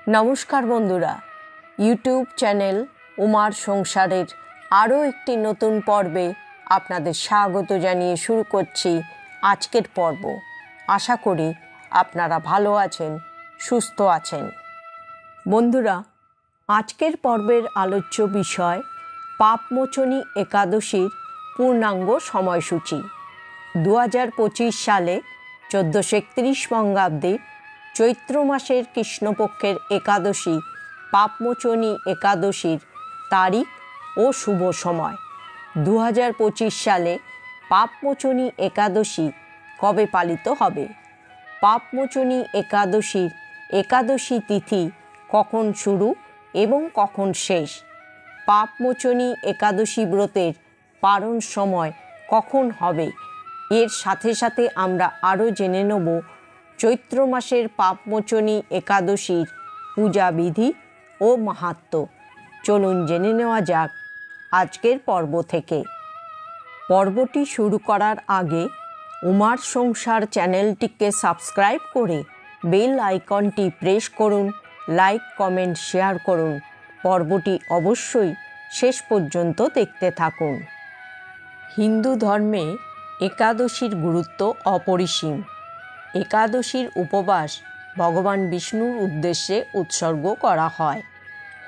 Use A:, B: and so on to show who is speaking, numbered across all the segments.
A: নমস্কার বন্ধুরা, YouTube channel উমার সংসারের আরও একটি নতুন পর্বে আপনাদের স্বাগত জানিয়ে শুরু করছি আজকের পর্ব। আশা করি আপনারা ভালো আছেন, সুস্থ আছেন। বন্ধুরা, আজকের পর্বের আলোচ্য বিষয় পাপমোচনী একাদশীর পূর্ণাঙ্গ সময়সূচি। 2025 সালে 1431 বঙ্গাব্দে চৈত্র মাসের কৃষ্ণপক্ষের একাদশী পাপমোচনী একাদশীর তারিখ ও শুভ সময়। 2025 সালে পাপমোচনী একাদশী কবে পালিত হবে? পাপমোচনী একাদশীর একাদশী তিথি কখন শুরু এবং কখন শেষ? পাপমোচনী একাদশী ব্রতের পারণ সময় কখন হবে? এর সাথে সাথে আমরা আরও জেনে নেব চৈত্র মাসের পাপমোচনী একাদশীর পূজাবিধি ও মাহাত্ম্য। চলুন জেনে নেওয়া যাক আজকের পর্ব থেকে। পর্বটি শুরু করার আগে উমার সংসার চ্যানেলটিকে সাবস্ক্রাইব করে বেল আইকনটি প্রেস করুন, লাইক, কমেন্ট, শেয়ার করুন। পর্বটি অবশ্যই শেষ পর্যন্ত দেখতে থাকুন। হিন্দু ধর্মে একাদশীর গুরুত্ব অপরিসীম। একাদশীর উপবাস ভগবান বিষ্ণুর উদ্দেশ্যে উৎসর্গ করা হয়।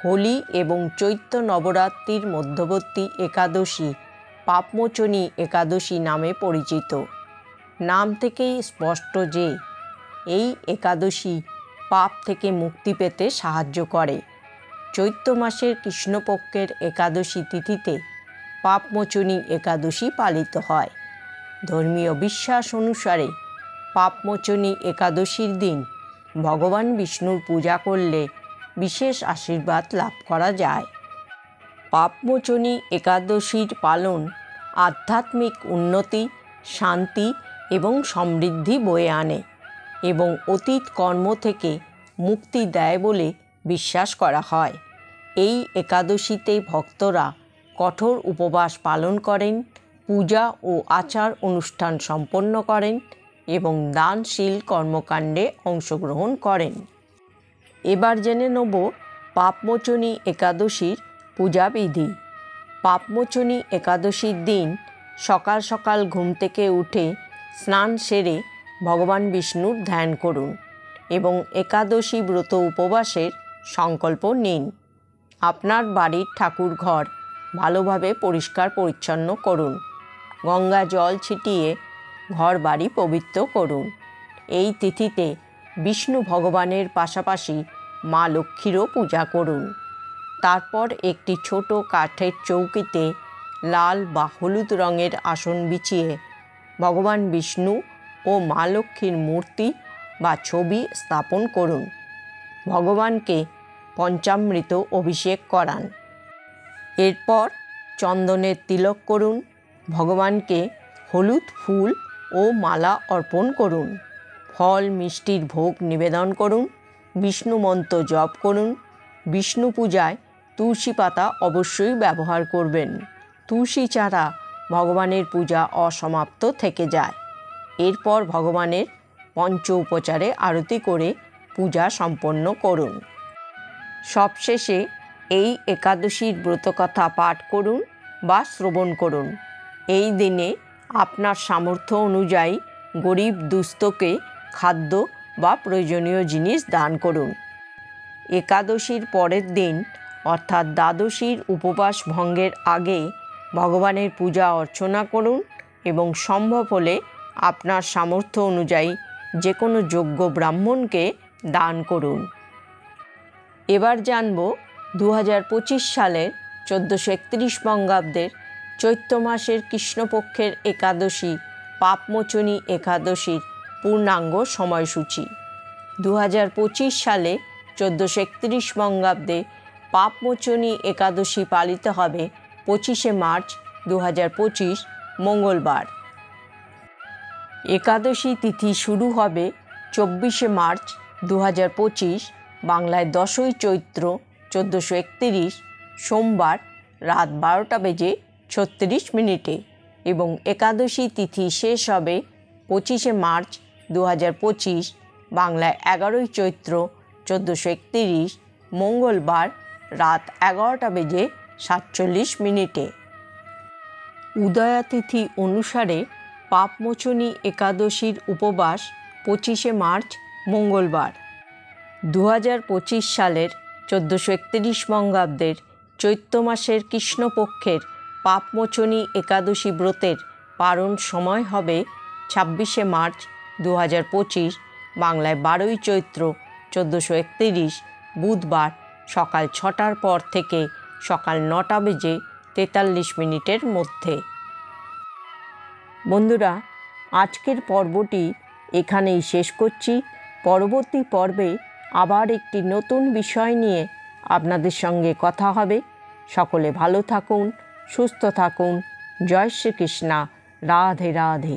A: হোলি এবং চৈত্র নবরাত্রির মধ্যবর্তী একাদশী পাপমোচনী একাদশী নামে পরিচিত। নাম থেকেই স্পষ্ট যে এই একাদশী পাপ থেকে মুক্তি পেতে সাহায্য করে। চৈত্র মাসের কৃষ্ণপক্ষের একাদশী তিথিতে পাপমোচনী একাদশী পালিত হয়। ধর্মীয় বিশ্বাস অনুসারে পাপমোচনী একাদশীর দিন ভগবান বিষ্ণুর পূজা করলে বিশেষ আশীর্বাদ লাভ করা যায়। পাপমোচনী একাদশীর পালন আধ্যাত্মিক উন্নতি, শান্তি এবং সমৃদ্ধি বয়ে আনে এবং অতীত কর্ম থেকে মুক্তি দেয় বলে বিশ্বাস করা হয়। এই একাদশীতে ভক্তরা কঠোর উপবাস পালন করেন, পূজা ও আচার অনুষ্ঠান সম্পন্ন করেন এবং দানশীল কর্মকাণ্ডে অংশগ্রহণ করেন। এবার জেনে নেব পাপমোচনী একাদশীর পূজাবিধি। পাপমোচনী একাদশীর দিন সকাল সকাল ঘুম থেকে উঠে স্নান সেরে ভগবান বিষ্ণুর ধ্যান করুন এবং একাদশী ব্রত উপবাসের সংকল্প নিন। আপনার বাড়ির ঠাকুর ঘর ভালোভাবে পরিষ্কার পরিচ্ছন্ন করুন। গঙ্গা জল ছিটিয়ে ঘর বাড়ি পবিত্র করুন। এই তিথিতে বিষ্ণু ভগবানের পাশাপাশি মা লক্ষ্মীরও পূজা করুন। তারপর একটি ছোট কাঠের চৌকিতে লাল বা হলুদ রঙের আসন বিছিয়ে ভগবান বিষ্ণু ও মা লক্ষ্মীর মূর্তি বা ছবি স্থাপন করুন। ভগবানকে পঞ্চামৃত অভিষেক করান। এরপর চন্দনের তিলক করুন। ভগবানকে হলুদ ফুল ও মালা অর্পণ করুন। ফল মিষ্টির ভোগ নিবেদন করুন। বিষ্ণু মন্ত্র জপ করুন। বিষ্ণু পূজায় তুলসী পাতা অবশ্যই ব্যবহার করবেন। তুলসী ছাড়া ভগবানের পূজা অসমাপ্ত থেকে যায়। এরপর ভগবানের পঞ্চ উপচারে আরতি করে পূজা সম্পন্ন করুন। সবশেষে এই একাদশীর ব্রতকথা পাঠ করুন বা শ্রবণ করুন। এই দিনে আপনার সামর্থ্য অনুযায়ী গরিব দুস্থকে খাদ্য বা প্রয়োজনীয় জিনিস দান করুন। একাদশীর পরের দিন অর্থাৎ দ্বাদশীর উপবাস ভঙ্গের আগে ভগবানের পূজা অর্চনা করুন এবং সম্ভব হলে আপনার সামর্থ্য অনুযায়ী যে কোনো যোগ্য ব্রাহ্মণকে দান করুন। এবার জানব 2025 সালের 1431 বঙ্গাব্দের চৈত্র মাসের কৃষ্ণপক্ষের একাদশী পাপমোচনী একাদশীর পূর্ণাঙ্গ সময়সূচি। 2025 সালে 1431 বঙ্গাব্দে পাপমোচনী একাদশী পালিত হবে 25শে মার্চ 2025 মঙ্গলবার। একাদশী তিথি শুরু হবে 24শে মার্চ 2025 বাংলায় 10ই চৈত্র 1431 সোমবার রাত 12:36 এবং একাদশী তিথি শেষ হবে 25শে মার্চ 2025 বাংলায় 11ই চৈত্র 1431 মঙ্গলবার রাত 11:47 উদয়া তিথি অনুসারে পাপমোচনী একাদশীর উপবাস 25 মার্চ মঙ্গলবার। 2025 সালের 1431 বঙ্গাব্দের চৈত্র মাসের কৃষ্ণপক্ষের পাপমোচনী একাদশী ব্রতের পারণ সময় হবে 26 মার্চ 2025, বাংলায় 12ই চৈত্র 1431 বুধবার সকাল 6টার পর থেকে সকাল 9:43 মধ্যে। বন্ধুরা, আজকের পর্বটি এখানেই শেষ করছি। পরবর্তী পর্বে আবার একটি নতুন বিষয় নিয়ে আপনাদের সঙ্গে কথা হবে। সকলে ভালো থাকুন, সুস্থ থাকুন। জয় শ্রীকৃষ্ণ। রাধে রাধে।